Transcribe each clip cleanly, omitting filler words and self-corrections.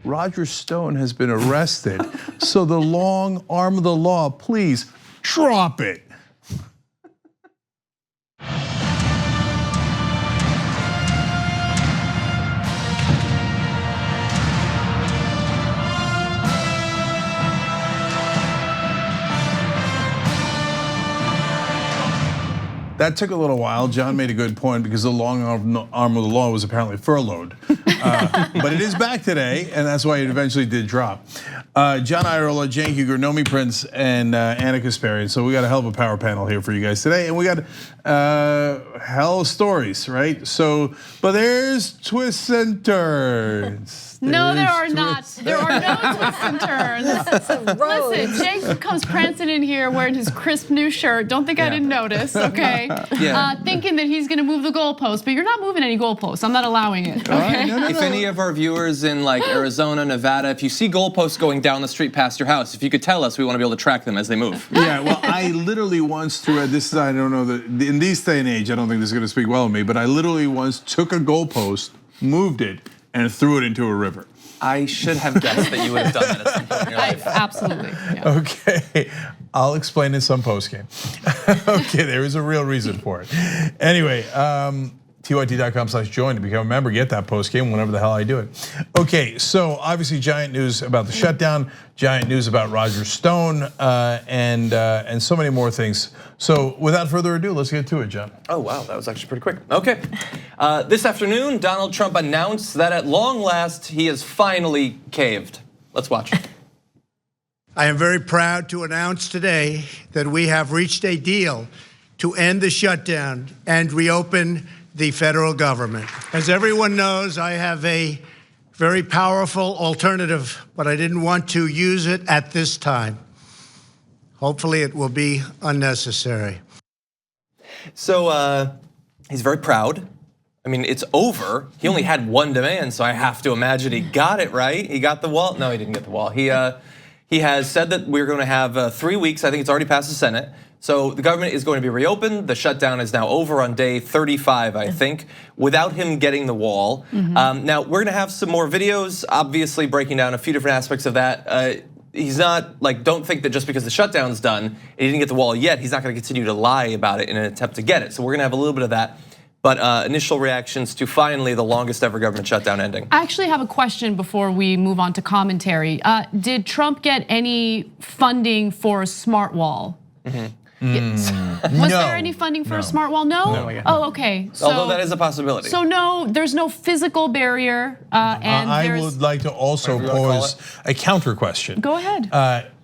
Roger Stone has been arrested. So the long arm of the law, please drop it. That took a little while. John made a good point because the long arm of the law was apparently furloughed. But it is back today, and that's why it eventually did drop. John Iadarola, Cenk Uygur, Nomi Prins, and Anna Kasparian. So we got a hell of a power panel here for you guys today. And we got hell of stories, right? So, but there's twists and turns. No, there are not. There are no twists and turns. Listen, Cenk comes prancing in here wearing his crisp new shirt. Don't think I didn't notice, okay? Thinking that he's gonna move the goalpost, but you're not moving any goalposts. I'm not allowing it, okay? If any of our viewers in like Arizona, Nevada, if you see goalposts going down the street past your house, if you could tell us, we want to be able to track them as they move. Yeah, well, I literally once threw this. I don't know that in this day and age, I don't think this is going to speak well of me, but I literally once took a goalpost, moved it, and threw it into a river. I should have guessed that you would have done that at some point in your life. Absolutely. Yeah. Okay, I'll explain in some postgame. Okay, there is a real reason for it. Anyway, tyt.com/join to become a member. Get that postgame whenever the hell I do it. Okay, so obviously giant news about the shutdown, giant news about Roger Stone, and so many more things. So without further ado, let's get to it, John. Oh wow, that was actually pretty quick. Okay, this afternoon, Donald Trump announced that at long last he has finally caved. Let's watch. I am very proud to announce today that we have reached a deal to end the shutdown and reopen the federal government. As everyone knows, I have a very powerful alternative, but I didn't want to use it at this time. Hopefully it will be unnecessary. So he's very proud. I mean, it's over. He only had one demand, so I have to imagine he got it right. He got the wall. No, he didn't get the wall. He has said that we're going to have 3 weeks. I think it's already passed the Senate. So the government is going to be reopened. The shutdown is now over on day 35, I think, without him getting the wall. Now, we're gonna have some more videos, obviously breaking down a few different aspects of that. He's not, like, don't think that just because the shutdown's done and he didn't get the wall yet, he's not gonna continue to lie about it in an attempt to get it. So we're gonna have a little bit of that. But initial reactions to finally the longest ever government shutdown ending. I actually have a question before we move on to commentary. Did Trump get any funding for a smart wall? Was there any funding for a smart wall? No? Oh, okay. So, although that is a possibility. So no, there's no physical barrier. And I would like to also pose a counter question. Go ahead.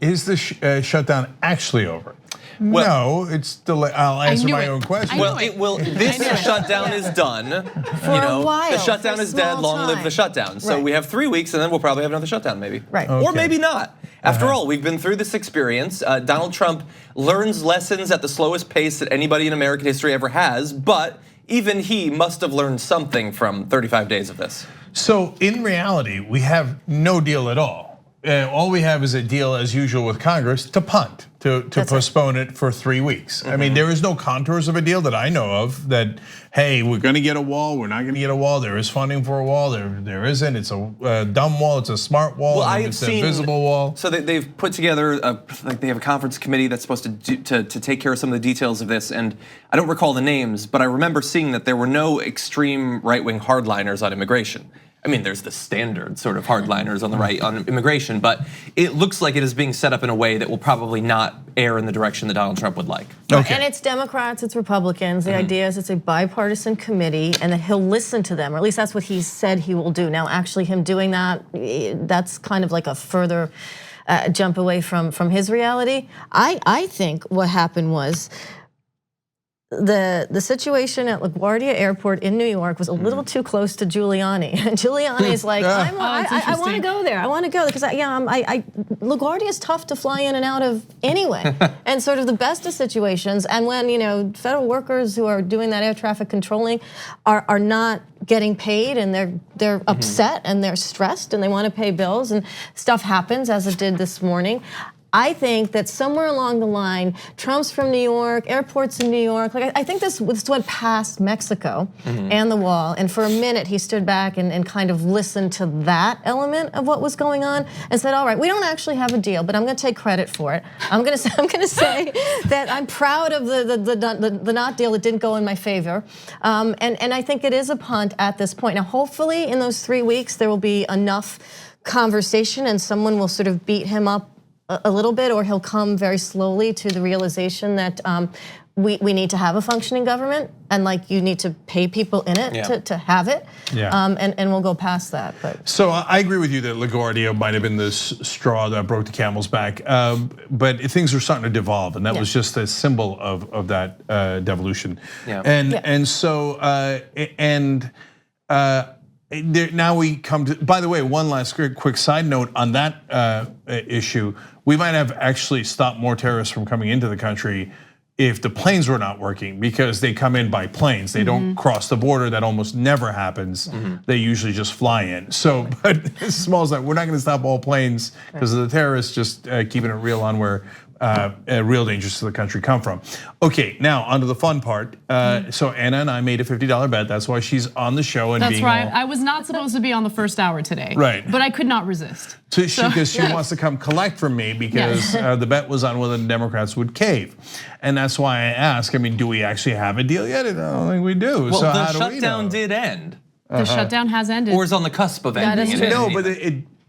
Is the shutdown actually over? Well, no, it's delayed. I'll answer my own question. Well, it will. This shutdown is done. For a while. The shutdown is dead. Long live the shutdown. So we have 3 weeks, and then we'll probably have another shutdown, maybe. Right. Or maybe not. After all, we've been through this experience. Donald Trump learns lessons at the slowest pace that anybody in American history ever has, but even he must have learned something from 35 days of this. So in reality, we have no deal at all. All we have is a deal, as usual with Congress, to punt, to postpone it for 3 weeks. I mean, there is no contours of a deal that I know of that, hey, we're gonna get a wall, we're not gonna get a wall, there is funding for a wall, there isn't, it's a dumb wall, it's a smart wall, it's a visible wall. So they've put together, like they have a conference committee that's supposed to take care of some of the details of this, and I don't recall the names, but I remember seeing that there were no extreme right-wing hardliners on immigration. I mean, there's the standard sort of hardliners on the right on immigration, but it looks like it is being set up in a way that will probably not err in the direction that Donald Trump would like. Okay. And it's Democrats, it's Republicans. The idea is it's a bipartisan committee and that he'll listen to them, or at least that's what he said he will do. Now, actually him doing that, that's kind of like a further jump away from his reality. I think what happened was, the situation at LaGuardia Airport in New York was a little too close to Giuliani. And Giuliani's like, I want to go there. I want to go because LaGuardia is tough to fly in and out of anyway. And sort of the best of situations. And when federal workers who are doing that air traffic controlling are not getting paid and they're upset and they're stressed and they want to pay bills and stuff happens as it did this morning. I think that somewhere along the line, Trump's from New York, airports in New York. Like I think this went past Mexico and the wall, and for a minute he stood back and kind of listened to that element of what was going on and said, "All right, we don't actually have a deal, but I'm going to take credit for it. I'm going to say that I'm proud of the not deal that didn't go in my favor, and I think it is a punt at this point. Now, hopefully, in those 3 weeks, there will be enough conversation, and someone will sort of beat him up a little bit, or he'll come very slowly to the realization that we need to have a functioning government, and like you need to pay people in it to have it. And we'll go past that. But so I agree with you that LaGuardia might have been the straw that broke the camel's back, but things are starting to devolve, and that was just a symbol of that devolution. Now we come to, by the way, one last quick side note on that issue. We might have actually stopped more terrorists from coming into the country if the planes were not working, because they come in by planes. They don't cross the border. That almost never happens. They usually just fly in. So, but as small as that, we're not gonna stop all planes because of the terrorists, just keeping it real on where real dangers to the country come from. Okay, now onto the fun part. So Anna and I made a $50 bet. That's why she's on the show. And that's right. I was not supposed to be on the first hour today. Right. But I could not resist. Because she wants to come collect from me, because the bet was on whether the Democrats would cave. And that's why I ask, I mean, do we actually have a deal yet? I don't think we do. Well, so the how do shutdown did end. The shutdown has ended. Or is on the cusp of ending. No,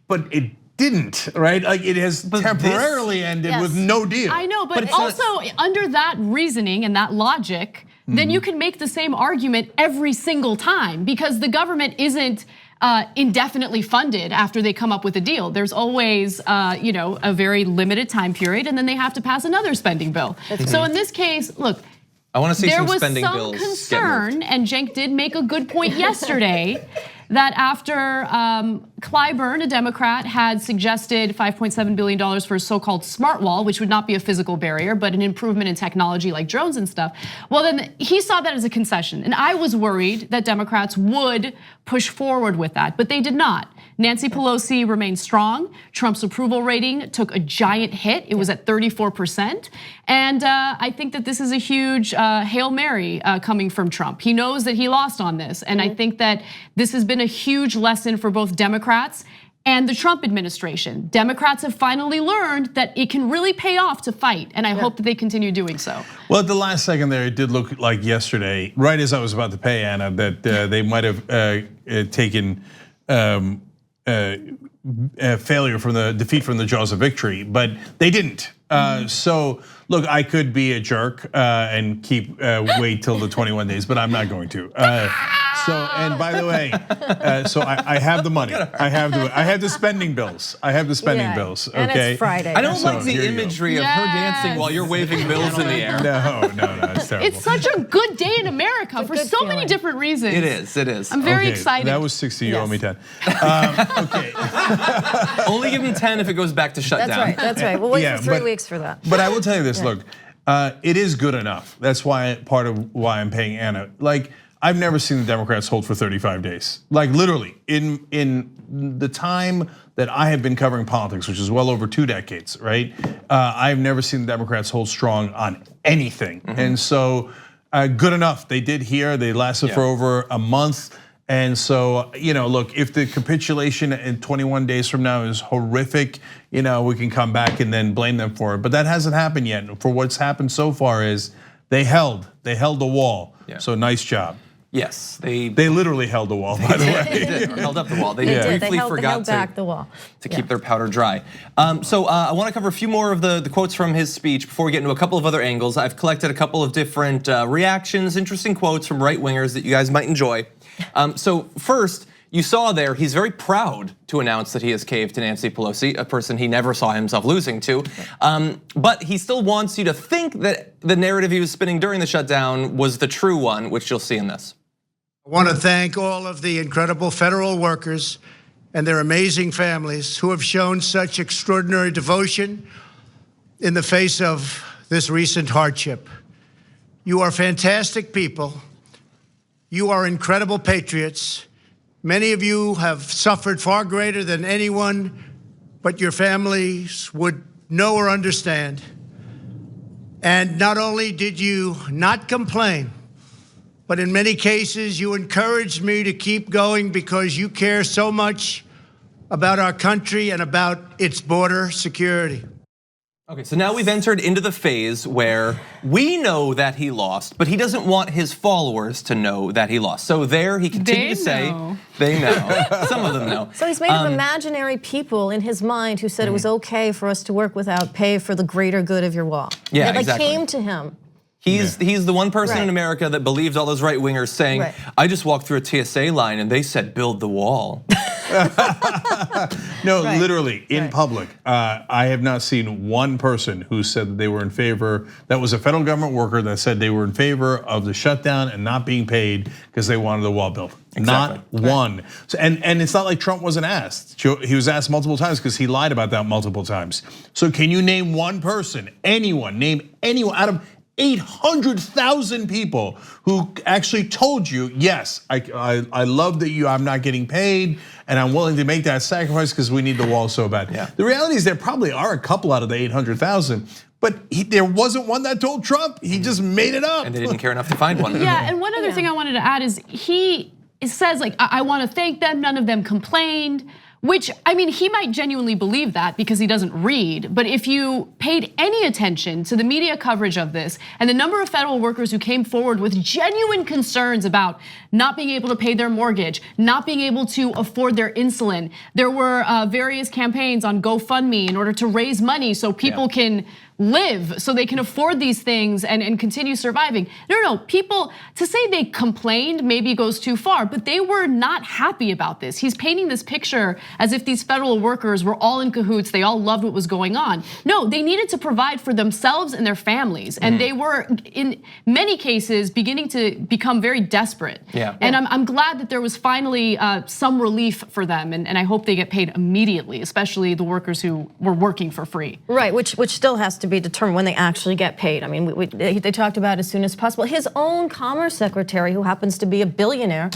but it didn't, right? Like it has temporarily ended with no deal. I know, but also under that reasoning and that logic, then you can make the same argument every single time, because the government isn't indefinitely funded after they come up with a deal. There's always a very limited time period, and then they have to pass another spending bill. So in this case, look, I want to see some spending bills. There was some concern, and Cenk did make a good point yesterday, that after Clyburn, a Democrat, had suggested $5.7 billion for a so-called smart wall, which would not be a physical barrier, but an improvement in technology like drones and stuff. Well, then he saw that as a concession. And I was worried that Democrats would push forward with that, but they did not. Nancy Pelosi remained strong. Trump's approval rating took a giant hit. It was at 34%. And I think that this is a huge Hail Mary coming from Trump. He knows that he lost on this. And I think that this has been a huge lesson for both Democrats and the Trump administration. Democrats have finally learned that it can really pay off to fight. And I hope that they continue doing so. Well, at the last second there, it did look like yesterday, right as I was about to pay Anna, that they might have taken failure from the defeat from the jaws of victory, but they didn't. So look, I could be a jerk and wait till the 21 days, but I'm not going to. And by the way, so I have the money. I have the spending bills. I have the spending bills. Okay. And it's Friday. I don't like the imagery of her dancing while you're waving bills in the air. No, it's terrible. It's such a good day in America for so many different reasons. It is. I'm very excited. That was 60. You owe me 10. Okay. Only give him 10 if it goes back to shutdown. That's right. We'll wait for 3 weeks for that. But I will tell you this. Look, it is good enough. That's part of why I'm paying Anna. Like, I've never seen the Democrats hold for 35 days. Like literally, in the time that I have been covering politics, which is well over 2 decades, right? I've never seen the Democrats hold strong on anything. And so, good enough. They did here. They lasted for over a month. And so, look, if the capitulation in 21 days from now is horrific, we can come back and then blame them for it. But that hasn't happened yet. For what's happened so far is they held the wall. So nice job. Yes, they literally held the wall. By the way, they did. Held up the wall. They did. briefly forgot to keep their powder dry. So I want to cover a few more of the quotes from his speech before we get into a couple of other angles. I've collected a couple of different reactions, interesting quotes from right wingers that you guys might enjoy. So first, you saw there, he's very proud to announce that he has caved to Nancy Pelosi, a person he never saw himself losing to. But he still wants you to think that the narrative he was spinning during the shutdown was the true one, which you'll see in this. I want to thank all of the incredible federal workers and their amazing families who have shown such extraordinary devotion in the face of this recent hardship. You are fantastic people. You are incredible patriots. Many of you have suffered far greater than anyone, but your families would know or understand. And not only did you not complain, but in many cases you encouraged me to keep going because you care so much about our country and about its border security. Okay, so now we've entered into the phase where we know that he lost, but he doesn't want his followers to know that he lost. So there he continued to say, they know. Some of them know. So he's made up imaginary people in his mind who said it was okay for us to work without pay for the greater good of your wall. Yeah, they exactly. came to him. He's the one person in America that believed all those right wingers saying, I just walked through a TSA line and they said build the wall. No, literally in public. I have not seen one person who said that they were in favor, that was a federal government worker that said they were in favor of the shutdown and not being paid because they wanted the wall built. Exactly. Not one. So, and it's not like Trump wasn't asked. He was asked multiple times because he lied about that multiple times. So can you name one person, anyone, name anyone out of 800,000 people who actually told you, yes, I love that I'm not getting paid and I'm willing to make that sacrifice because we need the wall so bad. Yeah. The reality is there probably are a couple out of the 800,000, but there wasn't one that told Trump. He just made it up. And they didn't care enough to find one. Yeah, and one other thing I wanted to add is he says like, I want to thank them, none of them complained. Which, I mean, he might genuinely believe that because he doesn't read, but if you paid any attention to the media coverage of this and the number of federal workers who came forward with genuine concerns about not being able to pay their mortgage, not being able to afford their insulin, there were various campaigns on GoFundMe in order to raise money so people can live, so they can afford these things and continue surviving. No, people, to say they complained maybe goes too far, but they were not happy about this. He's painting this picture as if these federal workers were all in cahoots, they all loved what was going on. No, they needed to provide for themselves and their families, and they were, in many cases, beginning to become very desperate. Yeah. And I'm glad that there was finally some relief for them, and I hope they get paid immediately, especially the workers who were working for free. Right, which still has to be determined when they actually get paid. I mean, they talked about as soon as possible. His own Commerce Secretary, who happens to be a billionaire,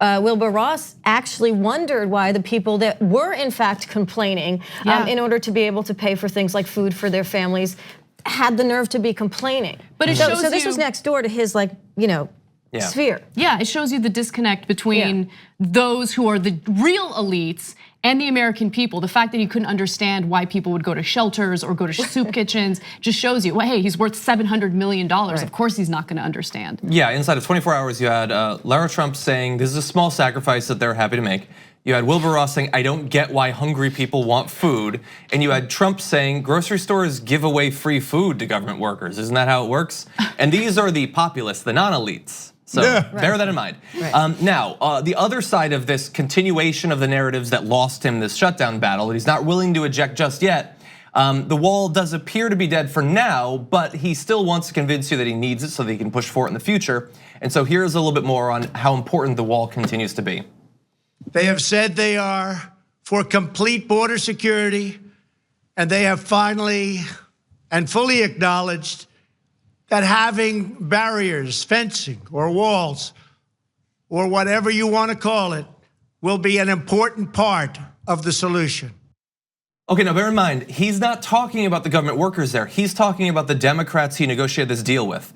Wilbur Ross, actually wondered why the people that were in fact complaining in order to be able to pay for things like food for their families had the nerve to be complaining. But it shows so this was next door to his sphere. Yeah, it shows you the disconnect between those who are the real elites and the American people. The fact that he couldn't understand why people would go to shelters or go to soup kitchens just shows you, well, hey, he's worth $700 million. Of course he's not gonna understand. Yeah, inside of 24 hours, you had Lara Trump saying this is a small sacrifice that they're happy to make. You had Wilbur Ross saying, I don't get why hungry people want food. And you had Trump saying, grocery stores give away free food to government workers. Isn't that how it works? And these are the populists, the non-elites. So bear that in mind. Now, the other side of this continuation of the narratives that lost him this shutdown battle, that he's not willing to eject just yet, the wall does appear to be dead for now, but he still wants to convince you that he needs it so that he can push for it in the future. And so here's a little bit more on how important the wall continues to be. They have said they are for complete border security, and they have finally and fully acknowledged that having barriers, fencing, or walls, or whatever you want to call it, will be an important part of the solution. Okay, now bear in mind, he's not talking about the government workers there. He's talking about the Democrats he negotiated this deal with.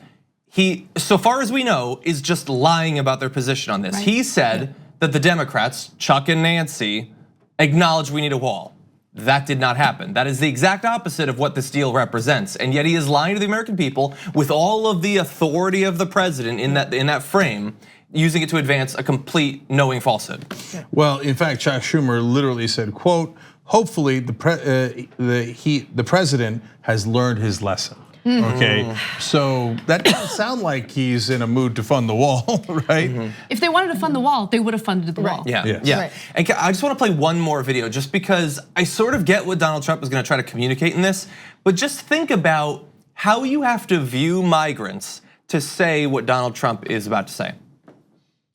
He, so far as we know, is just lying about their position on this. He said that the Democrats, Chuck and Nancy, acknowledge we need a wall. That did not happen. That is the exact opposite of what this deal represents. And yet he is lying to the American people with all of the authority of the president in that frame, using it to advance a complete knowing falsehood. Well, in fact, Chuck Schumer literally said, quote, hopefully the president has learned his lesson. Okay, so that doesn't sound like he's in a mood to fund the wall, right? If they wanted to fund the wall, they would have funded the wall. Yeah. And I just want to play one more video just because I sort of get what Donald Trump is going to try to communicate in this, but just think about how you have to view migrants to say what Donald Trump is about to say.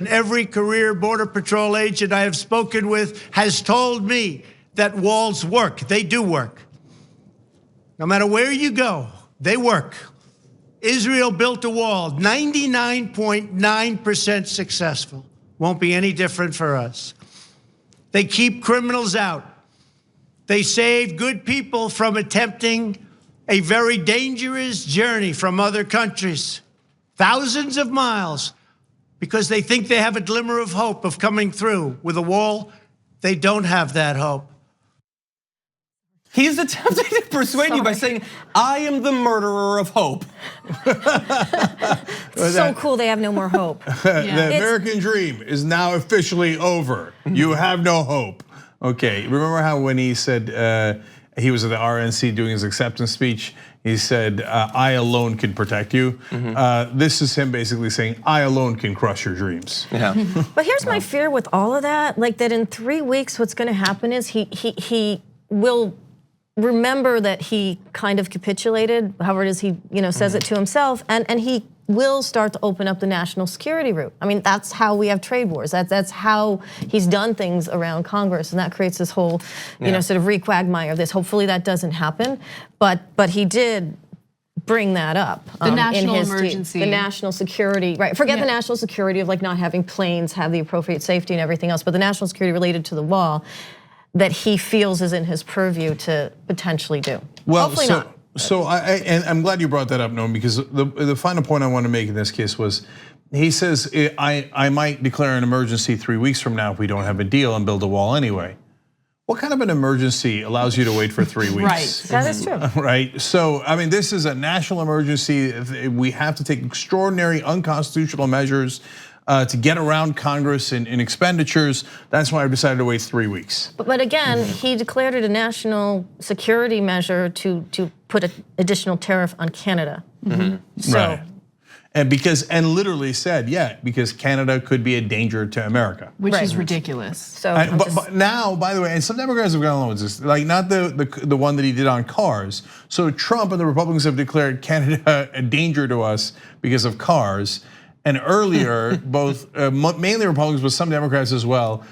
Every career Border Patrol agent I have spoken with has told me that walls work. They do work. No matter where you go, they work. Israel built a wall, 99.9% successful. Won't be any different for us. They keep criminals out. They saved good people from attempting a very dangerous journey from other countries, thousands of miles, because they think they have a glimmer of hope of coming through. With a wall, they don't have that hope. He's attempting to persuade you by saying, I am the murderer of hope. So cool, they have no more hope. The American dream is now officially over. You have no hope. Okay, remember how when he said he was at the RNC doing his acceptance speech, he said, I alone can protect you. This is him basically saying, I alone can crush your dreams. Yeah. But here's my fear with all of that, like that in 3 weeks, what's gonna happen is he will remember that he kind of capitulated, however it is he says it to himself, and he will start to open up the national security route. I mean, that's how we have trade wars. That's how he's done things around Congress, and that creates this whole, sort of re-quagmire of this. Hopefully that doesn't happen, but he did bring that up. The national emergency. The national security, right? Forget the national security of like not having planes have the appropriate safety and everything else, but the national security related to the wall that he feels is in his purview to potentially do. Well, hopefully not. So I'm glad you brought that up, Noam, because the final point I want to make in this case was, he says, I might declare an emergency 3 weeks from now if we don't have a deal and build a wall anyway. What kind of an emergency allows you to wait for 3 weeks? Right, that is true. Right, so I mean, this is a national emergency. We have to take extraordinary unconstitutional measures to get around Congress in expenditures. That's why I've decided to wait 3 weeks. But again, he declared it a national security measure to put an additional tariff on Canada. So. Right. And literally said, because Canada could be a danger to America, which is ridiculous. So, but now, by the way, and some Democrats have gone along with this, like not the one that he did on cars. So Trump and the Republicans have declared Canada a danger to us because of cars. And earlier, both mainly Republicans, but some Democrats as well,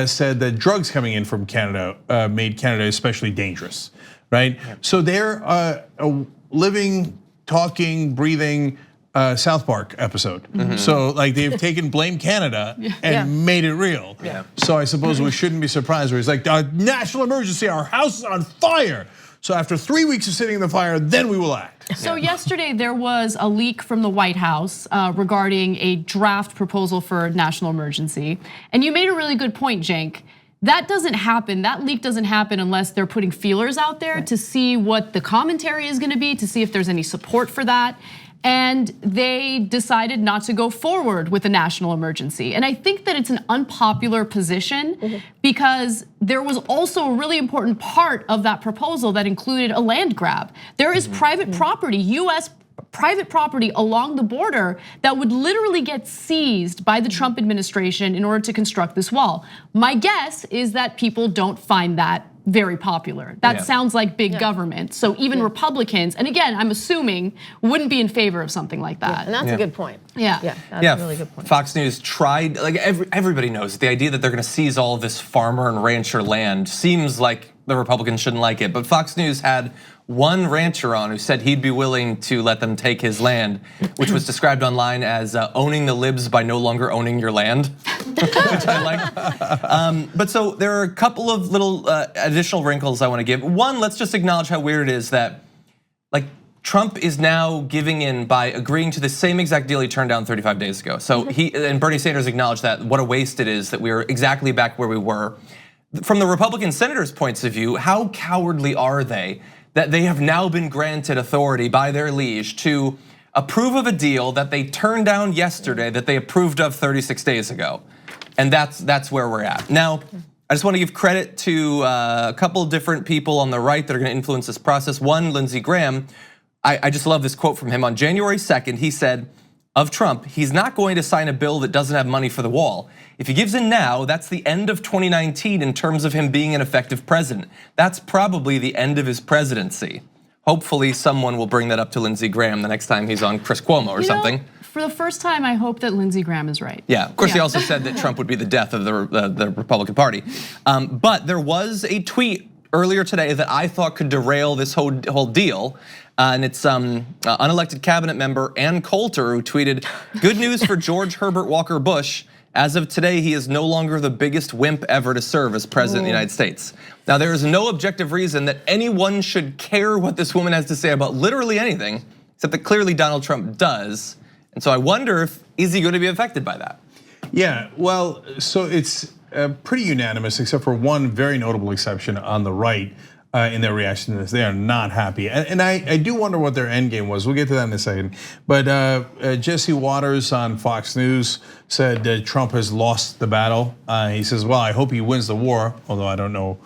said that drugs coming in from Canada made Canada especially dangerous, right? So they're a living, talking, breathing South Park episode. So like they've taken Blame Canada and made it real. So I suppose we shouldn't be surprised where he's like, national emergency, our house is on fire. So after 3 weeks of sitting in the fire, then we will act. So yesterday there was a leak from the White House regarding a draft proposal for a national emergency. And you made a really good point, Cenk. That doesn't happen, that leak doesn't happen unless they're putting feelers out there to see what the commentary is gonna be, to see if there's any support for that. And they decided not to go forward with a national emergency. And I think that it's an unpopular position because there was also a really important part of that proposal that included a land grab. There is private property, US private property along the border that would literally get seized by the Trump administration in order to construct this wall. My guess is that people don't find that very popular. That sounds like big government. So even Republicans, and again, I'm assuming, wouldn't be in favor of something like that. And that's a good point. Yeah, that's a really good point. Fox News tried, like everybody knows, the idea that they're gonna seize all of this farmer and rancher land seems like the Republicans shouldn't like it, but Fox News had one rancher on who said he'd be willing to let them take his land, which was described online as owning the libs by no longer owning your land, which I like. But so there are a couple of little additional wrinkles I want to give. One, let's just acknowledge how weird it is that like Trump is now giving in by agreeing to the same exact deal he turned down 35 days ago. So he and Bernie Sanders acknowledged that what a waste it is that we are exactly back where we were. From the Republican senators' points of view, how cowardly are they that they have now been granted authority by their liege to approve of a deal that they turned down yesterday that they approved of 36 days ago. And that's where we're at. Now, I just want to give credit to a couple of different people on the right that are going to influence this process. One, Lindsey Graham, I just love this quote from him. On January 2nd, he said, of Trump, he's not going to sign a bill that doesn't have money for the wall. If he gives in now, that's the end of 2019 in terms of him being an effective president. That's probably the end of his presidency. Hopefully someone will bring that up to Lindsey Graham the next time he's on Chris Cuomo or something. For the first time, I hope that Lindsey Graham is right. Yeah, of course he also said that Trump would be the death of the Republican Party. But there was a tweet earlier today that I thought could derail this whole deal. And it's unelected cabinet member Ann Coulter who tweeted, "Good news for George Herbert Walker Bush. As of today, he is no longer the biggest wimp ever to serve as president of the United States. Now, there is no objective reason that anyone should care what this woman has to say about literally anything, except that clearly Donald Trump does. And so I wonder is he going to be affected by that? Yeah, well, so it's pretty unanimous, except for one very notable exception on the right in their reaction to this. They are not happy. And I do wonder what their end game was. We'll get to that in a second. But Jesse Waters on Fox News said Trump has lost the battle. He says, well, I hope he wins the war, although I don't know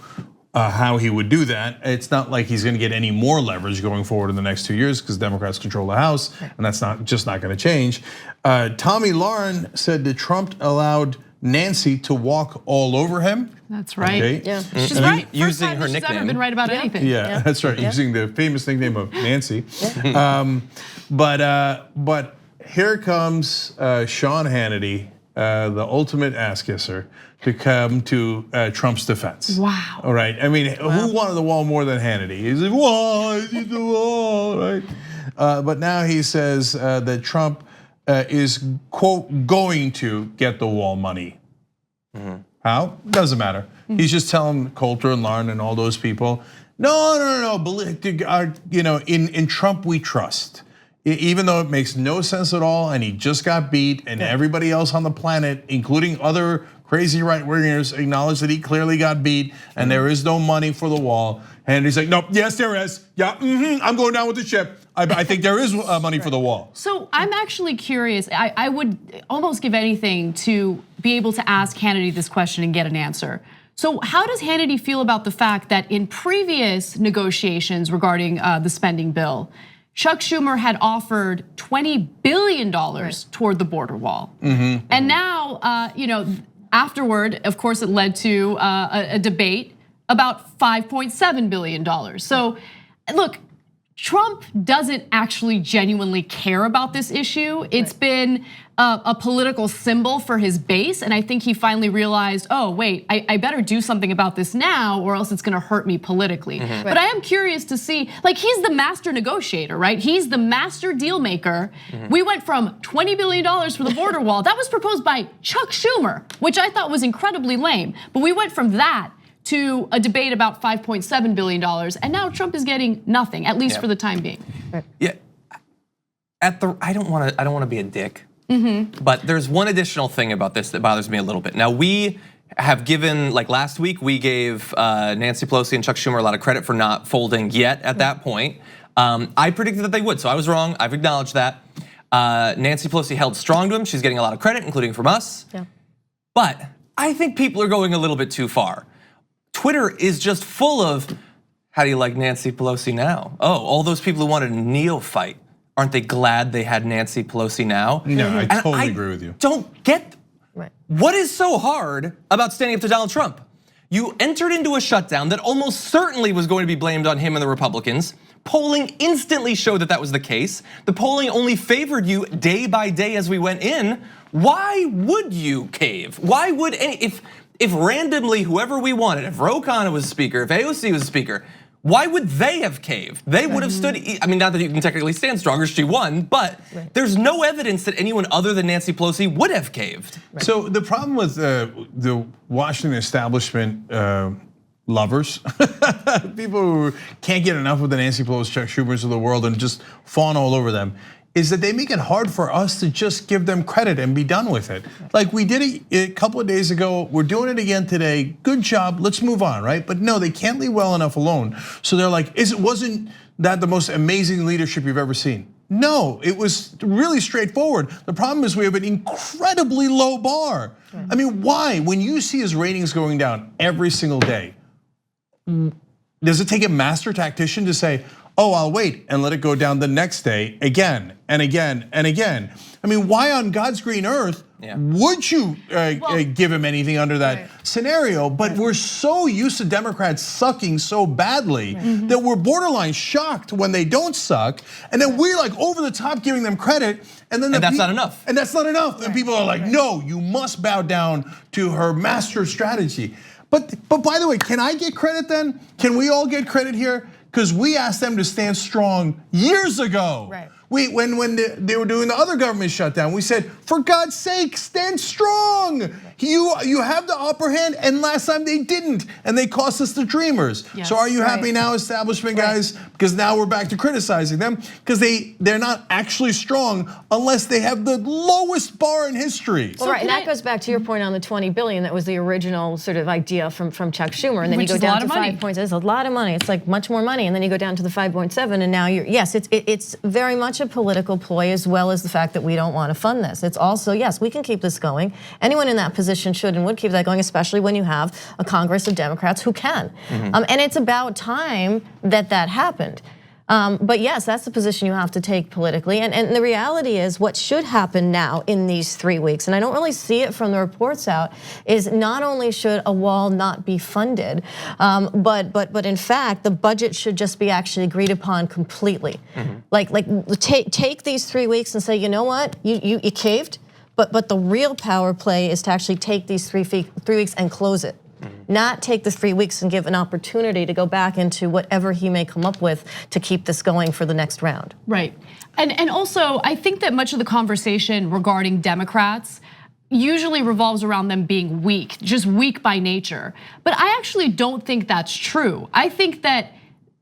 how he would do that. It's not like he's going to get any more leverage going forward in the next 2 years because Democrats control the House, and that's just not going to change. Tommy Lauren said that Trump allowed Nancy to walk all over him. That's right. Okay. Yeah. She's right. Using First time her she's nickname. ever been right about anything. Yeah, that's right. Using the famous nickname of Nancy. But here comes Sean Hannity, the ultimate ass kisser, to come to Trump's defense. Wow. All right. I mean, who wanted the wall more than Hannity? He's like, why is it the wall? Right. But now he says that Trump is, quote, going to get the wall money. How? Doesn't matter. He's just telling Coulter and Lauren and all those people, no. In Trump we trust. Even though it makes no sense at all, and he just got beat, and everybody else on the planet, including other crazy right-wingers, acknowledge that he clearly got beat, and there is no money for the wall. And he's like, no, yes, there is. Yeah, I'm going down with the ship. I think there is money for the wall. So I'm actually curious. I would almost give anything to be able to ask Hannity this question and get an answer. So how does Hannity feel about the fact that in previous negotiations regarding the spending bill, Chuck Schumer had offered $20 billion toward the border wall, and now, afterward, of course, it led to a debate about $5.7 billion. So, look, Trump doesn't actually genuinely care about this issue. It's been a political symbol for his base, and I think he finally realized, oh wait, I better do something about this now, or else it's going to hurt me politically. But I am curious to see, like, he's the master negotiator, right? He's the master deal maker. We went from $20 billion for the border wall. That was proposed by Chuck Schumer, which I thought was incredibly lame. But we went from that to a debate about $5.7 billion, and now Trump is getting nothing, at least for the time being. Yeah, I don't want to be a dick, but there's one additional thing about this that bothers me a little bit. Now we have given, like last week, we gave Nancy Pelosi and Chuck Schumer a lot of credit for not folding yet at that point. I predicted that they would, so I was wrong. I've acknowledged that. Nancy Pelosi held strong to him. She's getting a lot of credit, including from us. But I think people are going a little bit too far. Twitter is just full of, how do you like Nancy Pelosi now? Oh, all those people who wanted a neophyte, aren't they glad they had Nancy Pelosi now? No, I totally agree with you. Don't get, what is so hard about standing up to Donald Trump? You entered into a shutdown that almost certainly was going to be blamed on him and the Republicans. Polling instantly showed that that was the case. The polling only favored you day by day as we went in. Why would you cave? Why would if randomly whoever we wanted, if Ro Khanna was speaker, if AOC was speaker, why would they have caved? They would have stood, I mean, not that you can technically stand stronger, she won, but there's no evidence that anyone other than Nancy Pelosi would have caved. So the problem with the Washington establishment lovers, people who can't get enough of the Nancy Pelosi, Chuck Schumers of the world and just fawn all over them, is that they make it hard for us to just give them credit and be done with it. Like we did it a couple of days ago, we're doing it again today. Good job, let's move on, right? But no, they can't leave well enough alone. So they're like, wasn't that the most amazing leadership you've ever seen? No, it was really straightforward. The problem is we have an incredibly low bar. I mean, why? When you see his ratings going down every single day, does it take a master tactician to say, oh, I'll wait and let it go down the next day again and again and again? I mean, why on God's green earth would you give him anything under that scenario? But we're so used to Democrats sucking so badly that we're borderline shocked when they don't suck. And then we're like over the top giving them credit. And then that's not enough. And that's not enough. And people are like, no, you must bow down to her master strategy. But by the way, can I get credit then? Can we all get credit here? Because we asked them to stand strong years ago. When they were doing the other government shutdown, we said, for God's sake, stand strong. You have the upper hand, and last time they didn't, and they cost us the dreamers. Yes, so are you happy now, establishment guys? Because now we're back to criticizing them because they're not actually strong unless they have the lowest bar in history. Well, right, and that goes back to your point on the 20 billion. That was the original sort of idea from Chuck Schumer, and then you go down to 5 points. It's a lot of money. It's like much more money, and then you go down to the 5.7, and now it's very much a political ploy as well as the fact that we don't want to fund this. It's also, yes, we can keep this going. Anyone in that position should and would keep that going, especially when you have a Congress of Democrats who can. And it's about time that happened. But yes, that's the position you have to take politically. And the reality is what should happen now in these 3 weeks, and I don't really see it from the reports out, is not only should a wall not be funded, but in fact, the budget should just be actually agreed upon completely. Like take these 3 weeks and say, you know what, you caved, but the real power play is to actually take these 3 weeks and close it. Not take the 3 weeks and give an opportunity to go back into whatever he may come up with to keep this going for the next round. Right, and also I think that much of the conversation regarding Democrats usually revolves around them being weak, just weak by nature. But I actually don't think that's true. I think that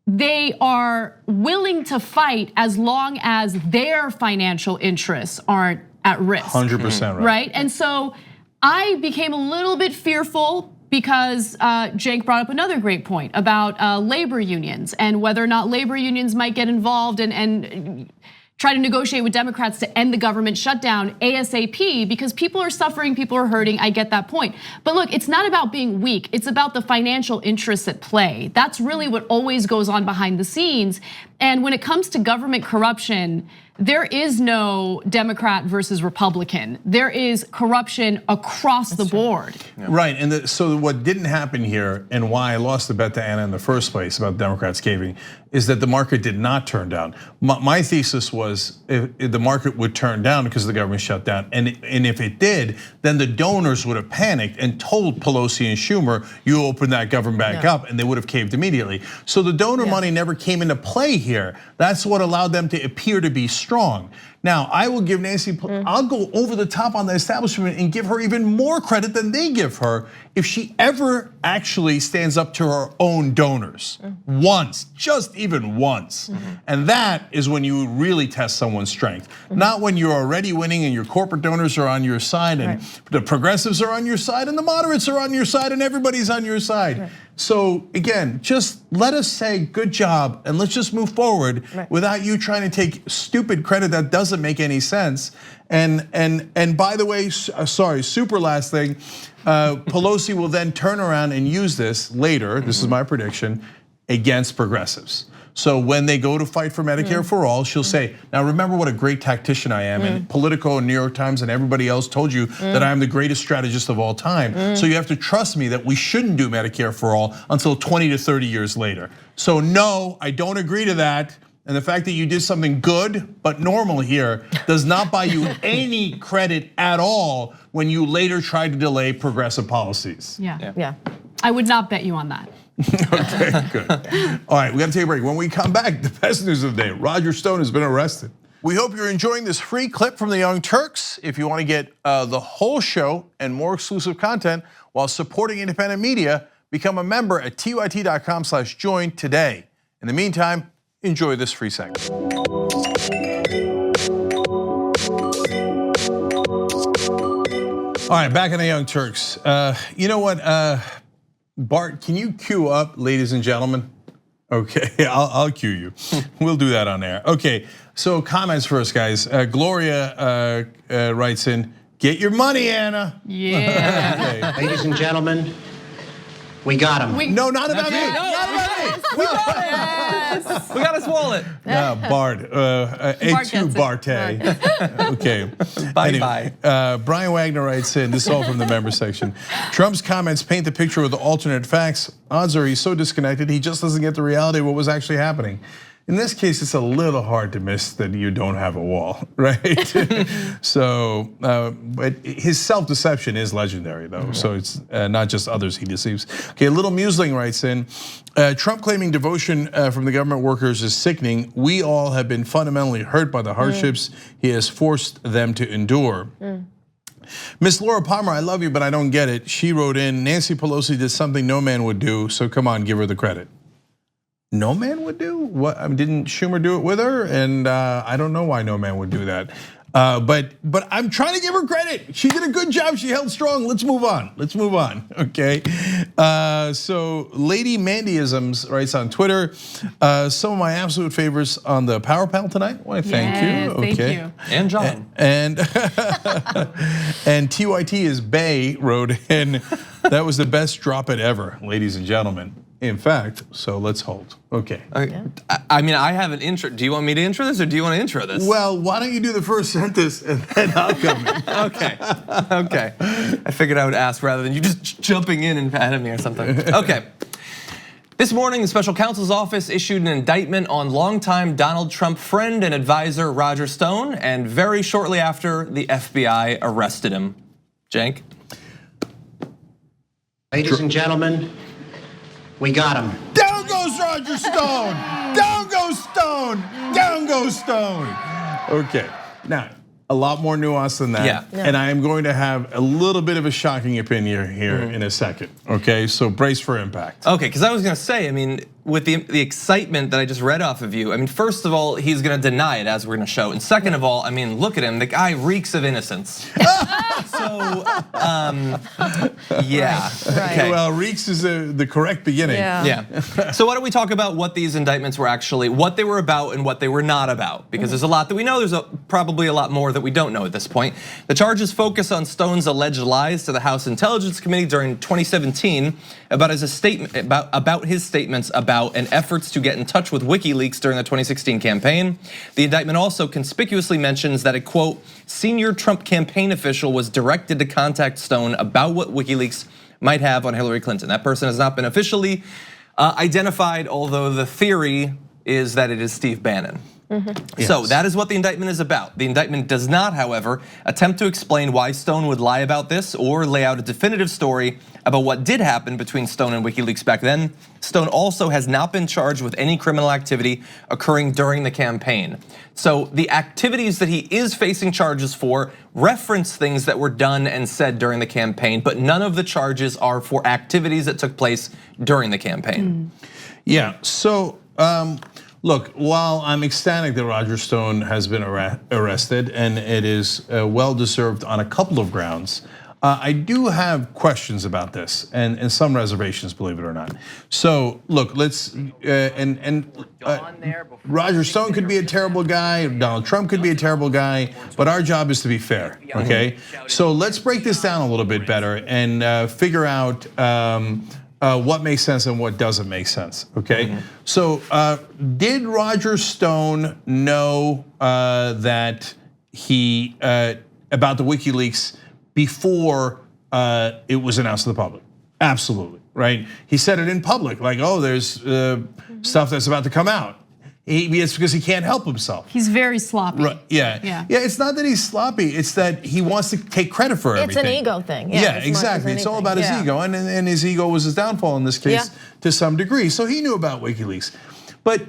they are willing to fight as long as their financial interests aren't at risk. 100% right. Right, and so I became a little bit fearful because Cenk brought up another great point about labor unions and whether or not labor unions might get involved and try to negotiate with Democrats to end the government shutdown ASAP because people are suffering, people are hurting, I get that point. But look, it's not about being weak, it's about the financial interests at play. That's really what always goes on behind the scenes. And when it comes to government corruption, there is no Democrat versus Republican. There is corruption across the board. Right, and so what didn't happen here and why I lost the bet to Anna in the first place about Democrats caving is that the market did not turn down. My thesis was if the market would turn down because the government shut down, and if it did, then the donors would have panicked and told Pelosi and Schumer, you open that government back up, and they would have caved immediately. So the donor money never came into play here. That's what allowed them to appear to be strong. Now, I will give Nancy, I'll go over the top on the establishment and give her even more credit than they give her if she ever actually stands up to her own donors. Once, just even once. And that is when you really test someone's strength. Not when you're already winning and your corporate donors are on your side and the progressives are on your side and the moderates are on your side and everybody's on your side. So again, just let us say good job and let's just move forward without you trying to take stupid credit that doesn't make any sense. And by the way, sorry, super last thing, Pelosi will then turn around and use this later, this is my prediction, against progressives. So when they go to fight for Medicare for all, she'll say, now remember what a great tactician I am, and Politico and New York Times and everybody else told you that I am the greatest strategist of all time. So you have to trust me that we shouldn't do Medicare for all until 20 to 30 years later. So no, I don't agree to that. And the fact that you did something good but normal here does not buy you any credit at all when you later tried to delay progressive policies. Yeah. I would not bet you on that. Okay, good. All right, we gotta take a break. When we come back, the best news of the day, Roger Stone has been arrested. We hope you're enjoying this free clip from the Young Turks. If you wanna get the whole show and more exclusive content while supporting independent media, become a member at tyt.com/join today. In the meantime, enjoy this free segment. All right, back in the Young Turks. You know what, Bart, can you cue up, ladies and gentlemen? Okay, I'll cue you. We'll do that on air. Okay, so comments first, guys. Gloria writes in, get your money, Anna. Yeah. Okay. Ladies and gentlemen, we got him. No, not about me. Not about me. We got his wallet. Bart, A2 Barte. Okay. Bye. Brian Wagner writes in, this is all from the member section. Trump's comments paint the picture with the alternate facts. Odds are he's so disconnected, he just doesn't get the reality of what was actually happening. in this case, it's a little hard to miss that you don't have a wall, right? So, but his self-deception is legendary, though. So it's not just others he deceives. Okay, Little Musling writes in, Trump claiming devotion from the government workers is sickening. We all have been fundamentally hurt by the hardships he has forced them to endure. Miss Laura Palmer, I love you, but I don't get it. She wrote in, Nancy Pelosi did something no man would do, so come on, give her the credit. No man would do? What? Didn't Schumer do it with her? And I don't know why no man would do that. But I'm trying to give her credit. She did a good job. She held strong. Let's move on. Okay. So Lady Mandyisms writes on Twitter, some of my absolute favorites on the Power Panel tonight. Why, thank you. Okay. Thank you. And John. And TYT is Bay wrote in, that was the best drop it ever, ladies and gentlemen. In fact, so let's hold. Okay. I mean, I have an intro. Do you want me to intro this or do you want to intro this? Well, why don't you do the first sentence and then I'll come in. Okay. I figured I would ask rather than you just jumping in and ahead of me or something. Okay. This morning, the special counsel's office issued an indictment on longtime Donald Trump friend and advisor Roger Stone, and very shortly after, the FBI arrested him. Cenk? Ladies and gentlemen, we got him. Down goes Roger Stone. Down goes Stone. Down goes Stone. Okay, now a lot more nuance than that. Yeah. And I am going to have a little bit of a shocking opinion here in a second. Okay, so brace for impact. Okay, because I was gonna say, I mean, with the excitement that I just read off of you, I mean, first of all, he's gonna deny it as we're gonna show. And second of all, I mean, look at him, the guy reeks of innocence. So, yeah. Right. Okay. Well, reeks is the correct beginning. Yeah. So why don't we talk about what these indictments were actually, what they were about and what they were not about? Because there's a lot that we know, there's probably a lot more that we don't know at this point. The charges focus on Stone's alleged lies to the House Intelligence Committee during 2017 about his statements about and efforts to get in touch with WikiLeaks during the 2016 campaign. The indictment also conspicuously mentions that a quote, senior Trump campaign official was directed to contact Stone about what WikiLeaks might have on Hillary Clinton. That person has not been officially identified, although the theory is that it is Steve Bannon. So that is what the indictment is about. The indictment does not, however, attempt to explain why Stone would lie about this or lay out a definitive story about what did happen between Stone and WikiLeaks back then. Stone also has not been charged with any criminal activity occurring during the campaign. So the activities that he is facing charges for reference things that were done and said during the campaign, but none of the charges are for activities that took place during the campaign. Yeah, so look, while I'm ecstatic that Roger Stone has been arrested, and it is well deserved on a couple of grounds, I do have questions about this and some reservations, believe it or not. So look, let's Roger Stone could be a terrible guy, Donald Trump could be a terrible guy, but our job is to be fair, okay? So let's break this down a little bit better and figure out what makes sense and what doesn't make sense, okay? So did Roger Stone know that he, about the WikiLeaks before it was announced to the public? Absolutely, right? He said it in public, like, oh, there's stuff that's about to come out. It's because he can't help himself. He's very sloppy. Right, yeah. It's not that he's sloppy, it's that he wants to take credit for everything. It's an ego thing. Yeah, exactly. It's all about his ego, and his ego was his downfall in this case to some degree. So he knew about WikiLeaks. But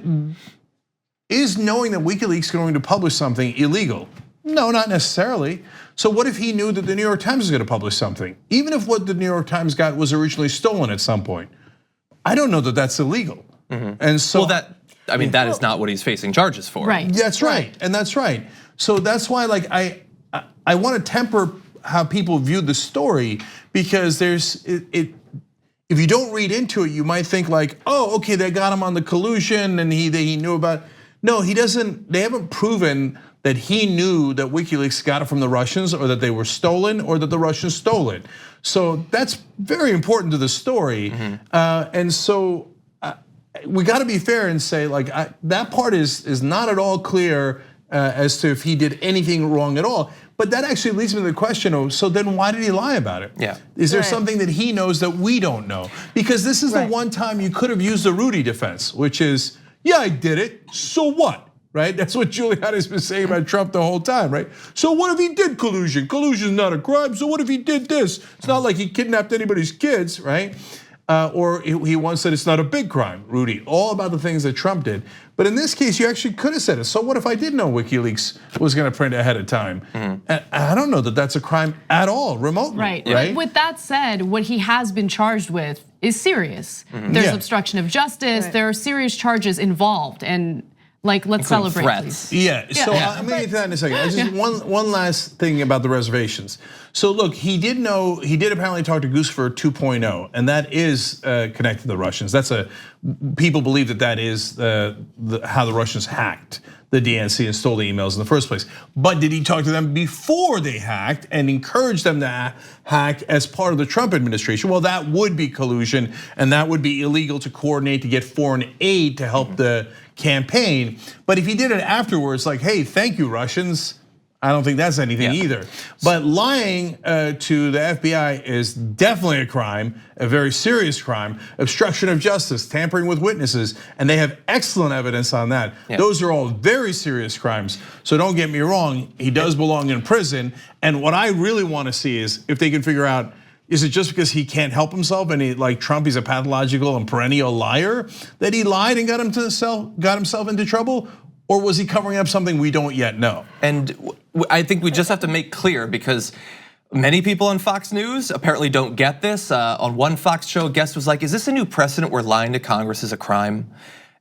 is knowing that WikiLeaks is going to publish something illegal? No, not necessarily. So what if he knew that the New York Times is going to publish something? Even if what the New York Times got was originally stolen at some point, I don't know that that's illegal. And so that is not what he's facing charges for. Right. That's right, and that's right. So that's why, like, I want to temper how people view the story, because there's if you don't read into it, you might think like, oh, okay, they got him on the collusion, and he knew about. No, he doesn't. They haven't proven that he knew that WikiLeaks got it from the Russians, or that they were stolen, or that the Russians stole it. So that's very important to the story, and so. We got to be fair and say, like, that part is not at all clear as to if he did anything wrong at all. But that actually leads me to the question of, so then why did he lie about it? Yeah. Is there something that he knows that we don't know? Because this is the one time you could have used the Rudy defense, which is, Yeah, I did it. So what? Right? That's what Giuliani's been saying about Trump the whole time, right? So what if he did collusion? Collusion's not a crime. So what if he did this? It's not like he kidnapped anybody's kids, right? Or he once said it's not a big crime, Rudy. All about the things that Trump did. But in this case, you actually could have said it. So what if I did know WikiLeaks was going to print ahead of time? I don't know that that's a crime at all, remotely. Right. With that said, what he has been charged with is serious. There's obstruction of justice. There are serious charges involved, and like, let's celebrate, threats. please. Yeah, so I'm gonna get to that in a second. Just one last thing about the reservations. So look, he did apparently talk to Guccifer 2.0, and that is connected to the Russians. People believe that is how the Russians hacked the DNC and stole the emails in the first place. But did he talk to them before they hacked and encourage them to hack as part of the Trump administration? Well, that would be collusion, and that would be illegal to coordinate to get foreign aid to help the campaign. But if he did it afterwards, like, hey, thank you, Russians, I don't think that's anything either. But lying to the FBI is definitely a crime, a very serious crime. Obstruction of justice, tampering with witnesses, and they have excellent evidence on that. Those are all very serious crimes. So don't get me wrong, he does belong in prison. And what I really want to see is if they can figure out, is it just because he can't help himself and like Trump, he's a pathological and perennial liar that he lied and got himself into trouble? Or was he covering up something we don't yet know? And I think we just have to make clear, because many people on Fox News apparently don't get this. On one Fox show, a guest was like, is this a new precedent where lying to Congress is a crime?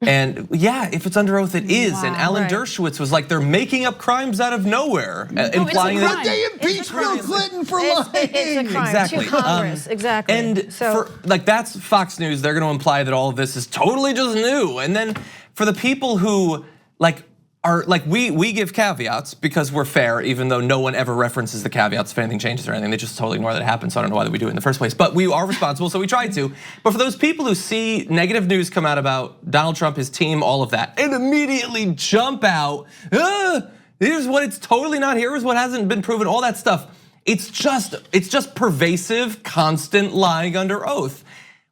And yeah, if it's under oath, it is. And Alan Dershowitz was like, they're making up crimes out of nowhere, implying that they impeached Bill Clinton for lying. It's a crime Exactly. to Congress, exactly. And like that's Fox News. They're going to imply that all of this is totally just new. And then for the people who we give caveats because we're fair, even though no one ever references the caveats if anything changes or anything. They just totally ignore that it happened, so I don't know why we do it in the first place. But we are responsible, so we try to. But for those people who see negative news come out about Donald Trump, his team, all of that, and immediately jump out, here's what it's totally not, here's what hasn't been proven, all that stuff. It's just pervasive, constant lying under oath.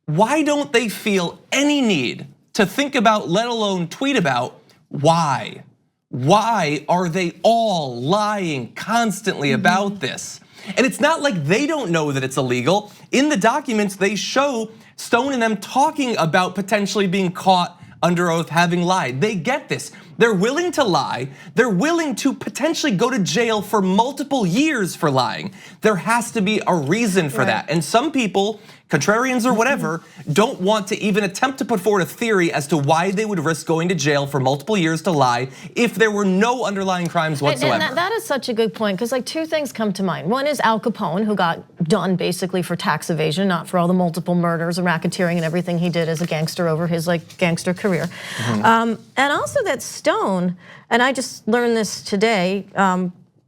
Why don't they feel any need to think about, let alone tweet about, why? Why are they all lying constantly about this? And it's not like they don't know that it's illegal. In the documents, they show Stone and them talking about potentially being caught under oath having lied. They get this. They're willing to lie. They're willing to potentially go to jail for multiple years for lying. There has to be a reason for that. And some people, contrarians or whatever, don't want to even attempt to put forward a theory as to why they would risk going to jail for multiple years to lie if there were no underlying crimes whatsoever. And that is such a good point, because like two things come to mind. One is Al Capone, who got done basically for tax evasion, not for all the multiple murders and racketeering and everything he did as a gangster over his like gangster career. And also that Stone, and I just learned this today,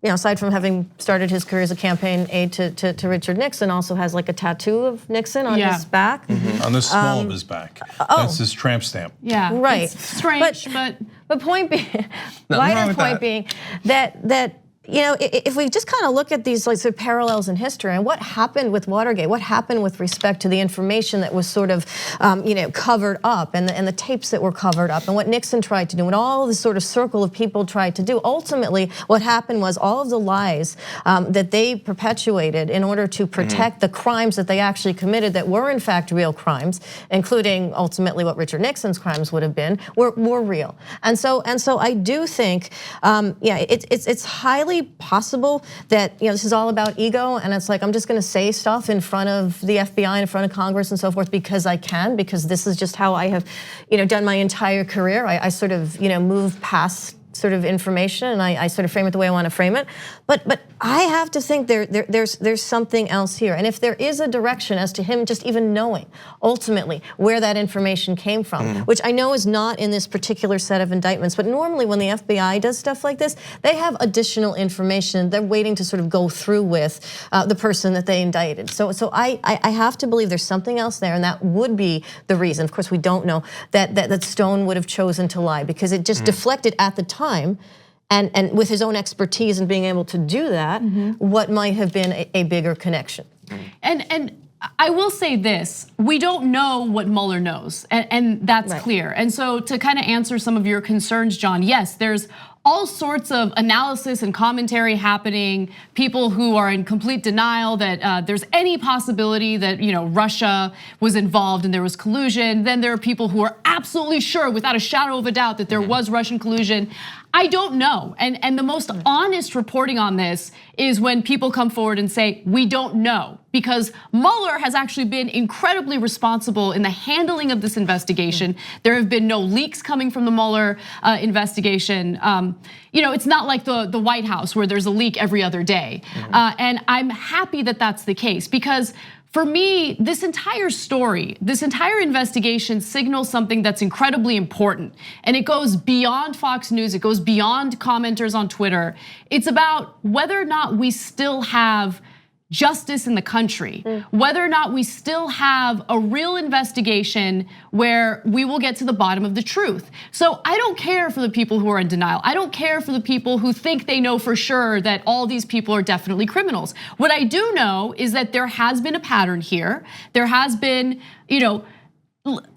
aside from having started his career as a campaign aide to Richard Nixon, also has like a tattoo of Nixon on his back. On the small of his back. That's his tramp stamp. Yeah, right. It's strange, but point being, wider point being that if we just kind of look at these like sort of parallels in history and what happened with Watergate, what happened with respect to the information that was sort of covered up and the tapes that were covered up and what Nixon tried to do and all this sort of circle of people tried to do. Ultimately, what happened was all of the lies that they perpetuated in order to protect the crimes that they actually committed that were in fact real crimes, including ultimately what Richard Nixon's crimes would have been, were real. And so I do think, it's highly possible that this is all about ego, and it's like I'm just going to say stuff in front of the FBI, in front of Congress, and so forth because I can, because this is just how I have, done my entire career. I sort of, move past sort of information, and I sort of frame it the way I want to frame it. But I have to think there's something else here. And if there is a direction as to him just even knowing ultimately where that information came from, which I know is not in this particular set of indictments, but normally when the FBI does stuff like this, they have additional information they're waiting to sort of go through with the person that they indicted. So I have to believe there's something else there, and that would be the reason. Of course, we don't know that Stone would have chosen to lie because it just deflected at the time. And with his own expertise and being able to do that, what might have been a bigger connection. And I will say this, we don't know what Mueller knows, and that's clear. And so to kind of answer some of your concerns, John, yes, there's all sorts of analysis and commentary happening, people who are in complete denial that there's any possibility that Russia was involved and there was collusion. Then there are people who are absolutely sure, without a shadow of a doubt, that there was Russian collusion. I don't know, and the most honest reporting on this is when people come forward and say, we don't know. Because Mueller has actually been incredibly responsible in the handling of this investigation. There have been no leaks coming from the Mueller investigation. It's not like the White House where there's a leak every other day. And I'm happy that that's the case, because for me, this entire story, this entire investigation signals something that's incredibly important. And it goes beyond Fox News, it goes beyond commenters on Twitter. It's about whether or not we still have justice in the country, whether or not we still have a real investigation where we will get to the bottom of the truth. So I don't care for the people who are in denial. I don't care for the people who think they know for sure that all these people are definitely criminals. What I do know is that there has been a pattern here. There has been,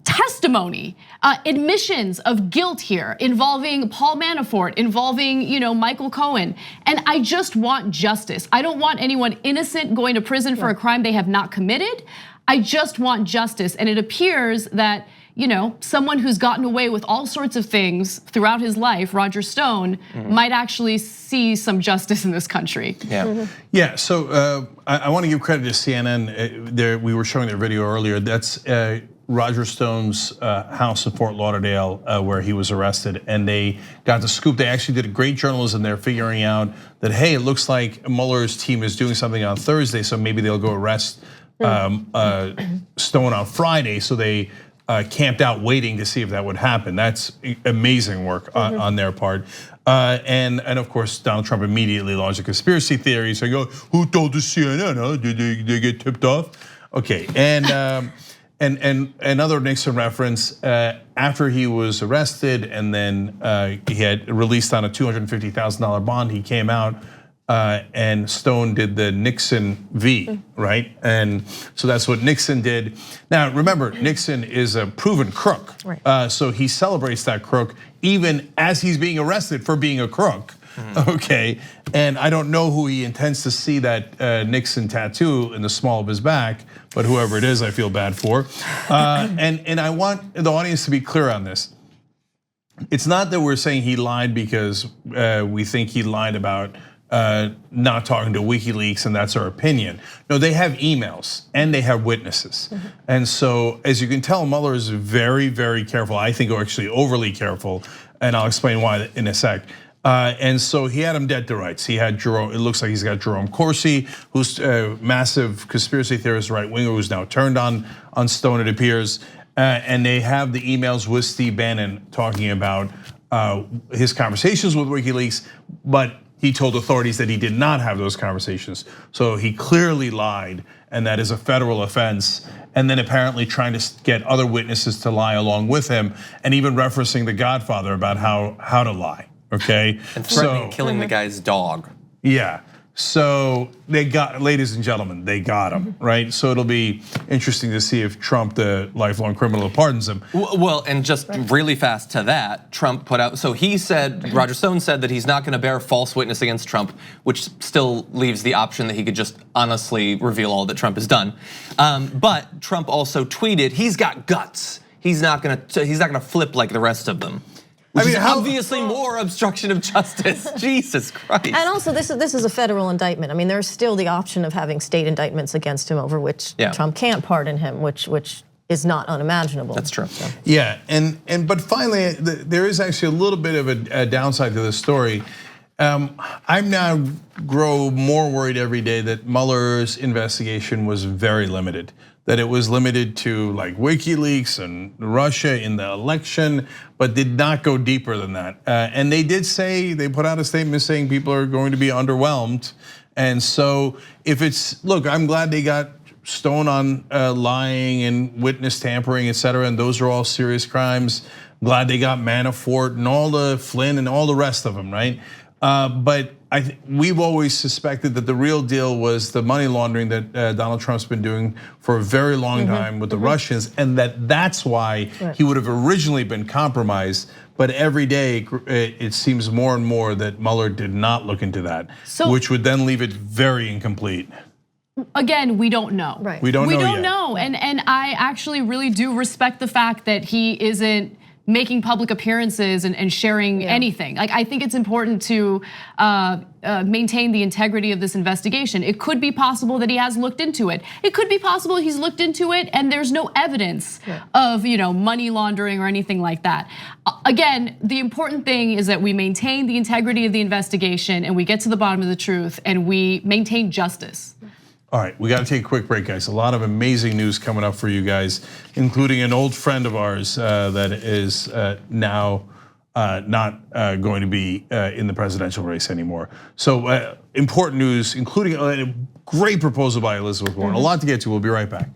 testimony, admissions of guilt here involving Paul Manafort, involving Michael Cohen, and I just want justice. I don't want anyone innocent going to prison for a crime they have not committed. I just want justice, and it appears that someone who's gotten away with all sorts of things throughout his life, Roger Stone, might actually see some justice in this country. Yeah. So I want to give credit to CNN. We were showing their video earlier. That's Roger Stone's house in Fort Lauderdale, where he was arrested, and they got the scoop. They actually did a great journalism there, figuring out that, hey, it looks like Mueller's team is doing something on Thursday, so maybe they'll go arrest Stone on Friday. So they camped out waiting to see if that would happen. That's amazing work on their part. And of course, Donald Trump immediately launched a conspiracy theory, saying, "Oh, who told the CNN? Huh? Did they get tipped off?" Okay, and another Nixon reference, after he was arrested and then he had released on a $250,000 bond, he came out and Stone did the Nixon V, right? And so that's what Nixon did. Now remember, Nixon is a proven crook, so he celebrates that crook even as he's being arrested for being a crook. Okay, and I don't know who he intends to see that Nixon tattoo in the small of his back, but whoever it is, I feel bad for. And I want the audience to be clear on this. It's not that we're saying he lied because we think he lied about not talking to WikiLeaks and that's our opinion. No, they have emails and they have witnesses. And so as you can tell, Mueller is very, very careful. I think actually overly careful, and I'll explain why in a sec. And so he had him dead to rights. He had Jerome, it looks like he's got Jerome Corsi, who's a massive conspiracy theorist, right winger, who's now turned on Stone, it appears. And they have the emails with Steve Bannon talking about his conversations with WikiLeaks, but he told authorities that he did not have those conversations. So he clearly lied, and that is a federal offense. And then apparently trying to get other witnesses to lie along with him, and even referencing The Godfather about how to lie. Okay, and threatening killing the guy's dog. Yeah, so they got, ladies and gentlemen, they got him, right? So it'll be interesting to see if Trump, the lifelong criminal, pardons him. Well, and just really fast to that, Trump put out, so he said, Roger Stone said that he's not gonna bear false witness against Trump, which still leaves the option that he could just honestly reveal all that Trump has done. But Trump also tweeted, he's got guts. He's not gonna flip like the rest of them. Which is obviously more obstruction of justice. Jesus Christ. And also, this is a federal indictment. I mean, there's still the option of having state indictments against him over which Trump can't pardon him, which is not unimaginable. That's true. So. Yeah, but finally, there is actually a little bit of a downside to this story. I'm now grow more worried every day that Mueller's investigation was very limited. That it was limited to like WikiLeaks and Russia in the election, but did not go deeper than that. And they did say, they put out a statement saying people are going to be underwhelmed. And so if it's, look, I'm glad they got Stone on lying and witness tampering, et cetera, and those are all serious crimes. Glad they got Manafort and all the Flynn and all the rest of them, right? But we've always suspected that the real deal was the money laundering that Donald Trump's been doing for a very long time with the Russians, and that's why he would have originally been compromised. But every day it seems more and more that Mueller did not look into that, which would then leave it very incomplete. Again, we don't know. We don't know yet. We don't know, and I actually really do respect the fact that he isn't making public appearances and sharing anything. Like, I think it's important to maintain the integrity of this investigation. It could be possible that he has looked into it. It could be possible he's looked into it and there's no evidence of money laundering or anything like that. Again, the important thing is that we maintain the integrity of the investigation and we get to the bottom of the truth and we maintain justice. All right, we got to take a quick break, guys. A lot of amazing news coming up for you guys, including an old friend of ours that is now not going to be in the presidential race anymore. So important news, including a great proposal by Elizabeth Warren. A lot to get to. We'll be right back.